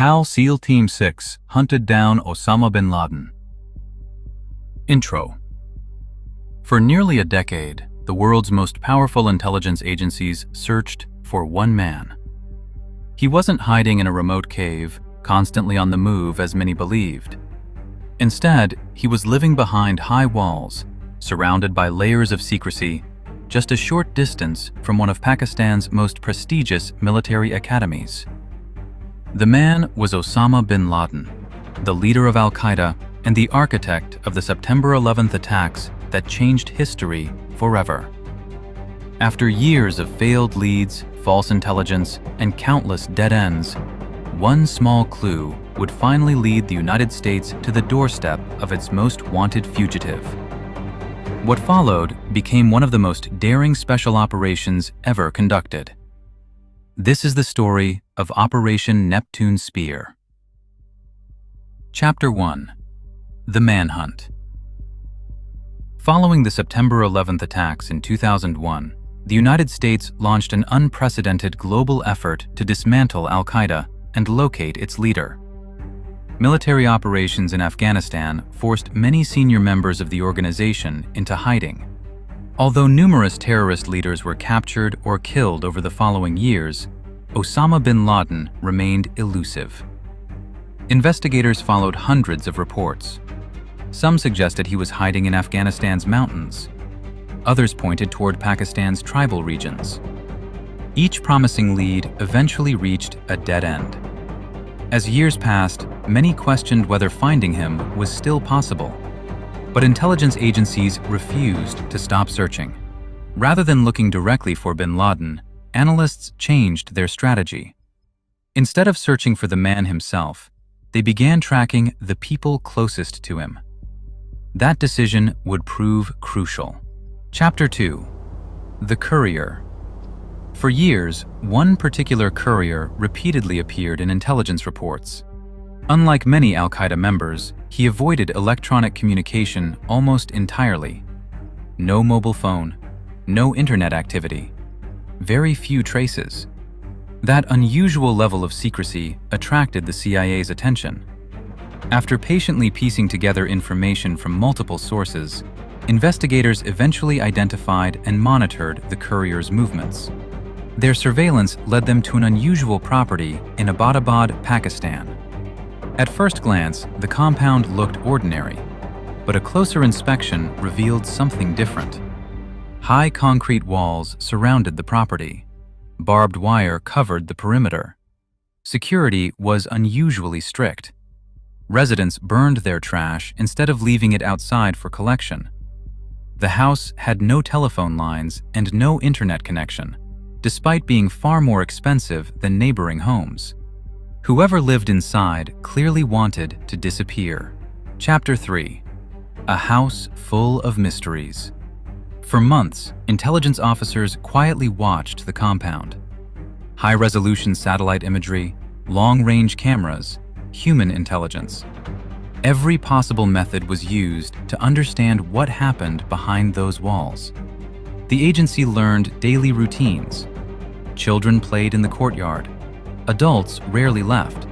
How SEAL Team 6 Hunted Down Osama bin Laden. Intro. For nearly a decade, the world's most powerful intelligence agencies searched for one man. He wasn't hiding in a remote cave, constantly on the move as many believed. Instead, he was living behind high walls, surrounded by layers of secrecy, just a short distance from one of Pakistan's most prestigious military academies. The man was Osama bin Laden, the leader of Al-Qaeda and the architect of the September 11th attacks that changed history forever. After years of failed leads, false intelligence, and countless dead ends, one small clue would finally lead the United States to the doorstep of its most wanted fugitive. What followed became one of the most daring special operations ever conducted. This is the story of Operation Neptune Spear. Chapter 1. The Manhunt. Following the September 11th attacks in 2001, the United States launched an unprecedented global effort to dismantle Al-Qaeda and locate its leader. Military operations in Afghanistan forced many senior members of the organization into hiding. Although numerous terrorist leaders were captured or killed over the following years, Osama bin Laden remained elusive. Investigators followed hundreds of reports. Some suggested he was hiding in Afghanistan's mountains. Others pointed toward Pakistan's tribal regions. Each promising lead eventually reached a dead end. As years passed, many questioned whether finding him was still possible. But intelligence agencies refused to stop searching. Rather than looking directly for bin Laden, analysts changed their strategy. Instead of searching for the man himself, they began tracking the people closest to him. That decision would prove crucial. Chapter 2. The Courier. For years, one particular courier repeatedly appeared in intelligence reports. Unlike many Al-Qaeda members, he avoided electronic communication almost entirely. No mobile phone, no internet activity, very few traces. That unusual level of secrecy attracted the CIA's attention. After patiently piecing together information from multiple sources, investigators eventually identified and monitored the courier's movements. Their surveillance led them to an unusual property in Abbottabad, Pakistan. At first glance, the compound looked ordinary, but a closer inspection revealed something different. High concrete walls surrounded the property. Barbed wire covered the perimeter. Security was unusually strict. Residents burned their trash instead of leaving it outside for collection. The house had no telephone lines and no internet connection, despite being far more expensive than neighboring homes. Whoever lived inside clearly wanted to disappear. Chapter 3. A house full of mysteries. For months, intelligence officers quietly watched the compound. High-resolution satellite imagery, long-range cameras, human intelligence. Every possible method was used to understand what happened behind those walls. The agency learned daily routines. Children played in the courtyard. Adults rarely left.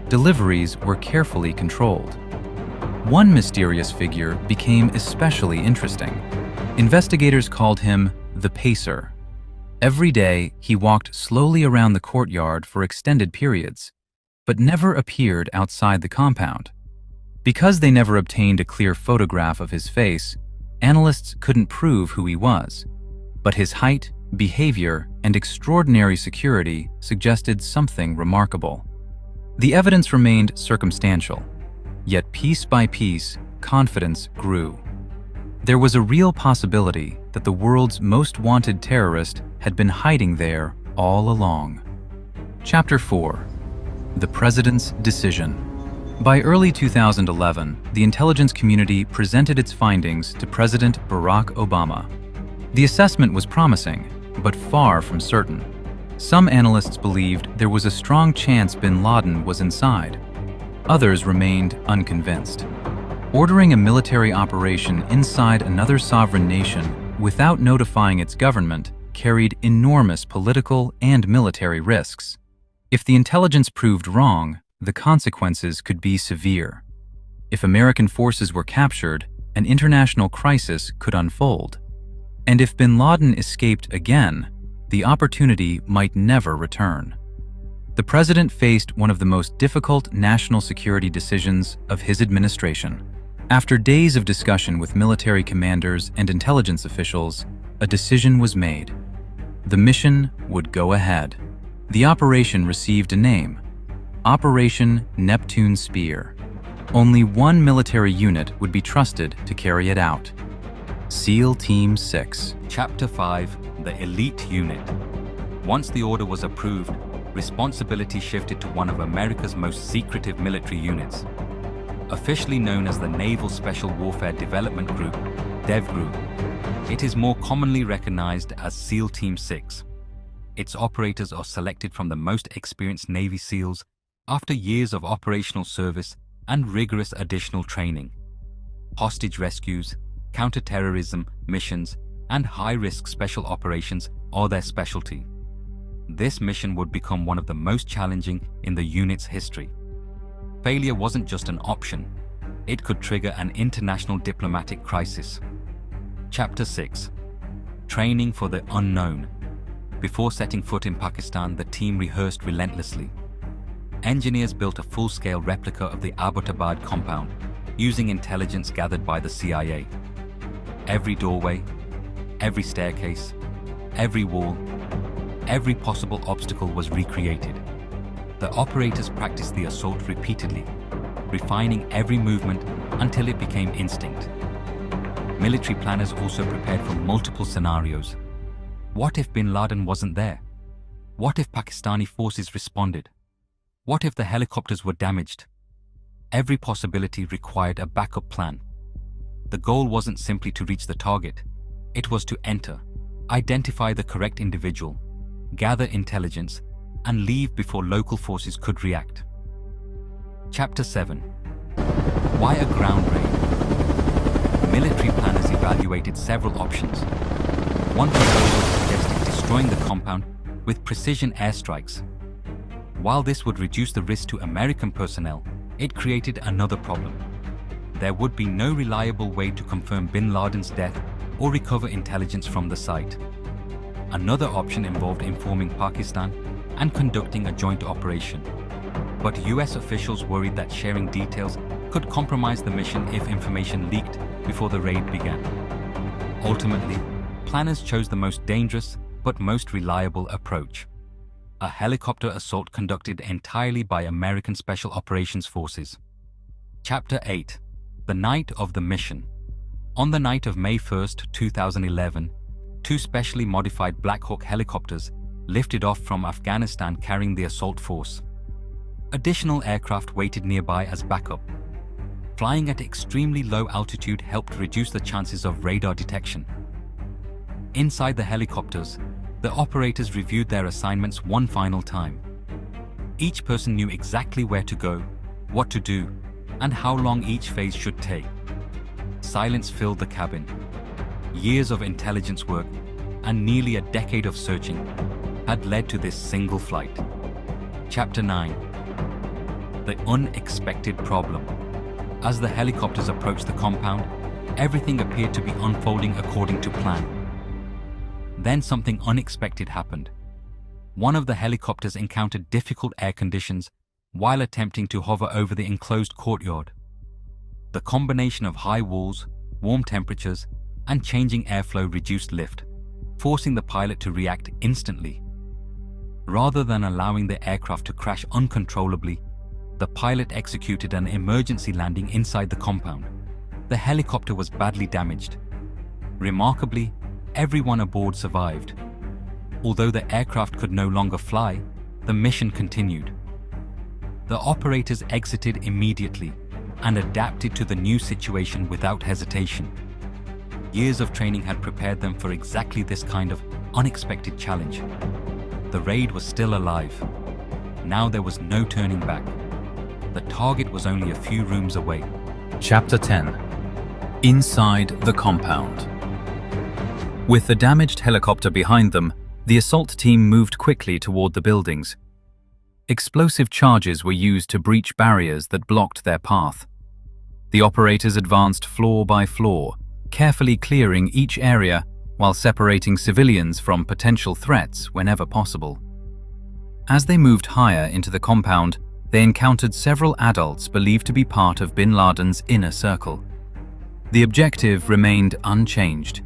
Deliveries were carefully controlled. One mysterious figure became especially interesting. Investigators called him the Pacer. Every day, he walked slowly around the courtyard for extended periods, but never appeared outside the compound. Because they never obtained a clear photograph of his face, analysts couldn't prove who he was. But his height, behavior, and extraordinary security suggested something remarkable. The evidence remained circumstantial, yet piece by piece, confidence grew. There was a real possibility that the world's most wanted terrorist had been hiding there all along. Chapter 4. The President's Decision. By early 2011, the intelligence community presented its findings to President Barack Obama. The assessment was promising, but far from certain. Some analysts believed there was a strong chance bin Laden was inside. Others remained unconvinced. Ordering a military operation inside another sovereign nation without notifying its government carried enormous political and military risks. If the intelligence proved wrong, the consequences could be severe. If American forces were captured, an international crisis could unfold. And if bin Laden escaped again, the opportunity might never return. The president faced one of the most difficult national security decisions of his administration. After days of discussion with military commanders and intelligence officials, a decision was made. The mission would go ahead. The operation received a name: Operation Neptune Spear. Only one military unit would be trusted to carry it out: SEAL Team 6. Chapter 5: The Elite Unit. Once the order was approved, responsibility shifted to one of America's most secretive military units. Officially known as the Naval Special Warfare Development Group, DEVGRU, it is more commonly recognized as SEAL Team 6. Its operators are selected from the most experienced Navy SEALs after years of operational service and rigorous additional training. Hostage rescues, counter-terrorism missions, and high-risk special operations are their specialty. This mission would become one of the most challenging in the unit's history. Failure wasn't just an option, it could trigger an international diplomatic crisis. Chapter 6: Training for the Unknown. Before setting foot in Pakistan, the team rehearsed relentlessly. Engineers built a full-scale replica of the Abbottabad compound, using intelligence gathered by the CIA. Every doorway, every staircase, every wall, every possible obstacle was recreated. The operators practiced the assault repeatedly, refining every movement until it became instinct. Military planners also prepared for multiple scenarios. What if bin Laden wasn't there? What if Pakistani forces responded? What if the helicopters were damaged? Every possibility required a backup plan. The goal wasn't simply to reach the target. It was to enter, identify the correct individual, gather intelligence, and leave before local forces could react. Chapter 7: Why a ground raid? Military planners evaluated several options. One proposal suggested destroying the compound with precision airstrikes. While this would reduce the risk to American personnel, it created another problem. There would be no reliable way to confirm bin Laden's death or recover intelligence from the site. Another option involved informing Pakistan and conducting a joint operation. But US officials worried that sharing details could compromise the mission if information leaked before the raid began. Ultimately, planners chose the most dangerous but most reliable approach: a helicopter assault conducted entirely by American Special Operations Forces. Chapter 8: The Night of the Mission. On the night of May 1st, 2011, two specially modified Black Hawk helicopters lifted off from Afghanistan carrying the assault force. Additional aircraft waited nearby as backup. Flying at extremely low altitude helped reduce the chances of radar detection. Inside the helicopters, the operators reviewed their assignments one final time. Each person knew exactly where to go, what to do, and how long each phase should take. Silence filled the cabin. Years of intelligence work and nearly a decade of searching had led to this single flight. Chapter 9: The Unexpected Problem. As the helicopters approached the compound, everything appeared to be unfolding according to plan. Then something unexpected happened. One of the helicopters encountered difficult air conditions while attempting to hover over the enclosed courtyard. The combination of high walls, warm temperatures, and changing airflow reduced lift, forcing the pilot to react instantly. Rather than allowing the aircraft to crash uncontrollably, the pilot executed an emergency landing inside the compound. The helicopter was badly damaged. Remarkably, everyone aboard survived. Although the aircraft could no longer fly, the mission continued. The operators exited immediately and adapted to the new situation without hesitation. Years of training had prepared them for exactly this kind of unexpected challenge. The raid was still alive. Now there was no turning back. The target was only a few rooms away. Chapter 10: Inside the Compound. With the damaged helicopter behind them, the assault team moved quickly toward the buildings. Explosive charges were used to breach barriers that blocked their path. The operators advanced floor by floor, carefully clearing each area while separating civilians from potential threats whenever possible. As they moved higher into the compound, they encountered several adults believed to be part of bin Laden's inner circle. The objective remained unchanged: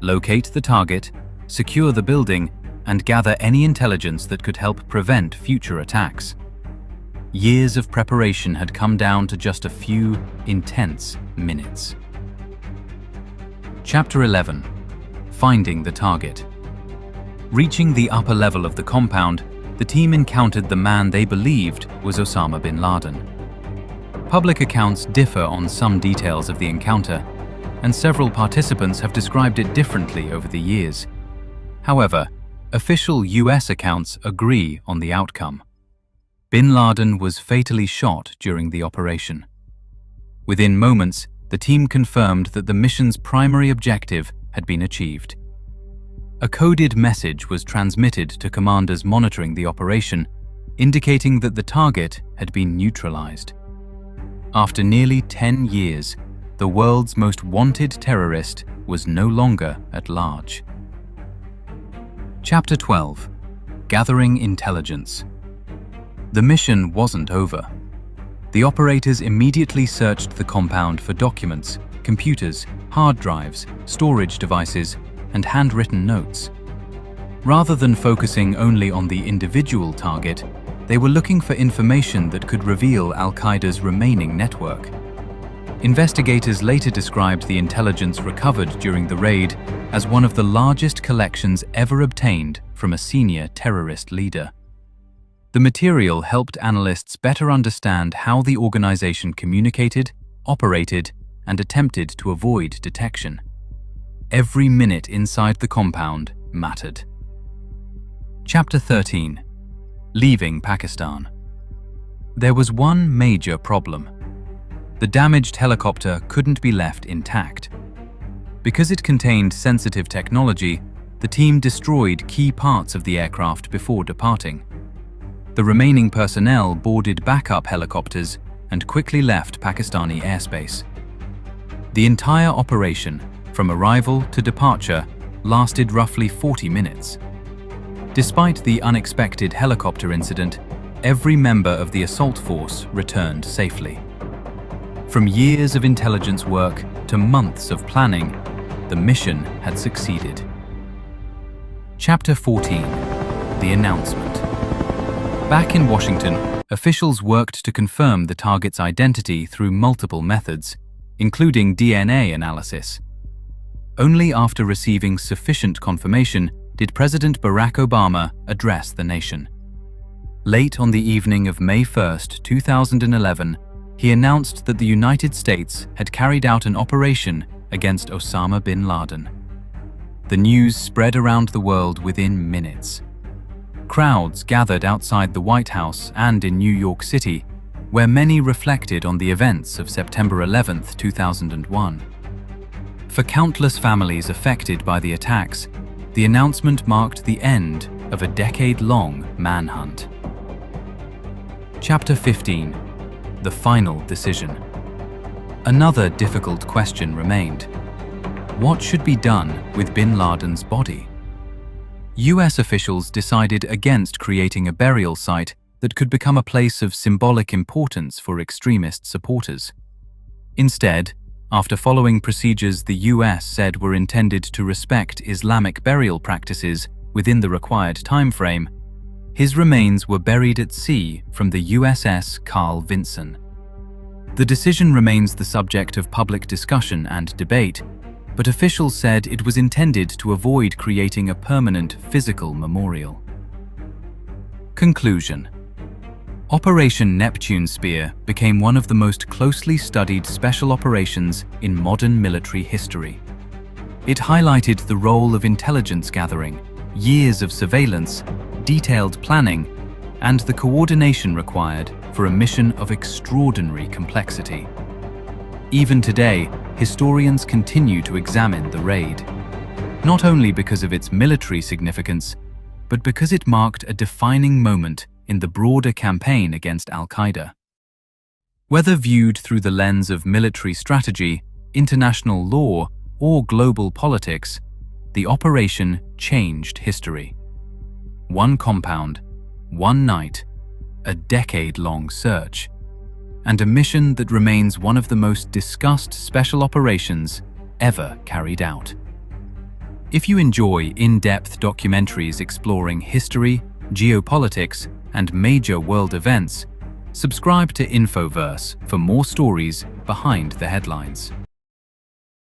locate the target, secure the building, and gather any intelligence that could help prevent future attacks. Years of preparation had come down to just a few intense minutes. Chapter 11: Finding the target. Reaching the upper level of the compound, the team encountered the man they believed was Osama bin Laden. Public accounts differ on some details of the encounter, and several participants have described it differently over the years. However, official US accounts agree on the outcome. Bin Laden was fatally shot during the operation. Within moments, the team confirmed that the mission's primary objective had been achieved. A coded message was transmitted to commanders monitoring the operation, indicating that the target had been neutralized. After nearly 10 years, the world's most wanted terrorist was no longer at large. Chapter 12: Gathering Intelligence. The mission wasn't over. The operators immediately searched the compound for documents, computers, hard drives, storage devices, and handwritten notes. Rather than focusing only on the individual target, they were looking for information that could reveal Al-Qaeda's remaining network. Investigators later described the intelligence recovered during the raid as one of the largest collections ever obtained from a senior terrorist leader. The material helped analysts better understand how the organization communicated, operated, and attempted to avoid detection. Every minute inside the compound mattered. Chapter 13: Leaving Pakistan. There was one major problem. The damaged helicopter couldn't be left intact. Because it contained sensitive technology, the team destroyed key parts of the aircraft before departing. The remaining personnel boarded backup helicopters and quickly left Pakistani airspace. The entire operation, from arrival to departure, lasted roughly 40 minutes. Despite the unexpected helicopter incident, every member of the assault force returned safely. From years of intelligence work to months of planning, the mission had succeeded. Chapter 14: The Announcement. Back in Washington, officials worked to confirm the target's identity through multiple methods, including DNA analysis. Only after receiving sufficient confirmation did President Barack Obama address the nation. Late on the evening of May 1, 2011, he announced that the United States had carried out an operation against Osama bin Laden. The news spread around the world within minutes. Crowds gathered outside the White House and in New York City, where many reflected on the events of September 11, 2001. For countless families affected by the attacks, the announcement marked the end of a decade-long manhunt. Chapter 15: The Final Decision. Another difficult question remained. What should be done with bin Laden's body? US officials decided against creating a burial site that could become a place of symbolic importance for extremist supporters. Instead, after following procedures the US said were intended to respect Islamic burial practices within the required time frame, his remains were buried at sea from the USS Carl Vinson. The decision remains the subject of public discussion and debate, but officials said it was intended to avoid creating a permanent physical memorial. Conclusion: Operation Neptune Spear became one of the most closely studied special operations in modern military history. It highlighted the role of intelligence gathering, years of surveillance, detailed planning, and the coordination required for a mission of extraordinary complexity. Even today, historians continue to examine the raid, not only because of its military significance, but because it marked a defining moment in the broader campaign against Al-Qaeda. Whether viewed through the lens of military strategy, international law, or global politics, the operation changed history. One compound, one night, a decade-long search, and a mission that remains one of the most discussed special operations ever carried out. If you enjoy in-depth documentaries exploring history, geopolitics, and major world events, subscribe to InfoVerse for more stories behind the headlines.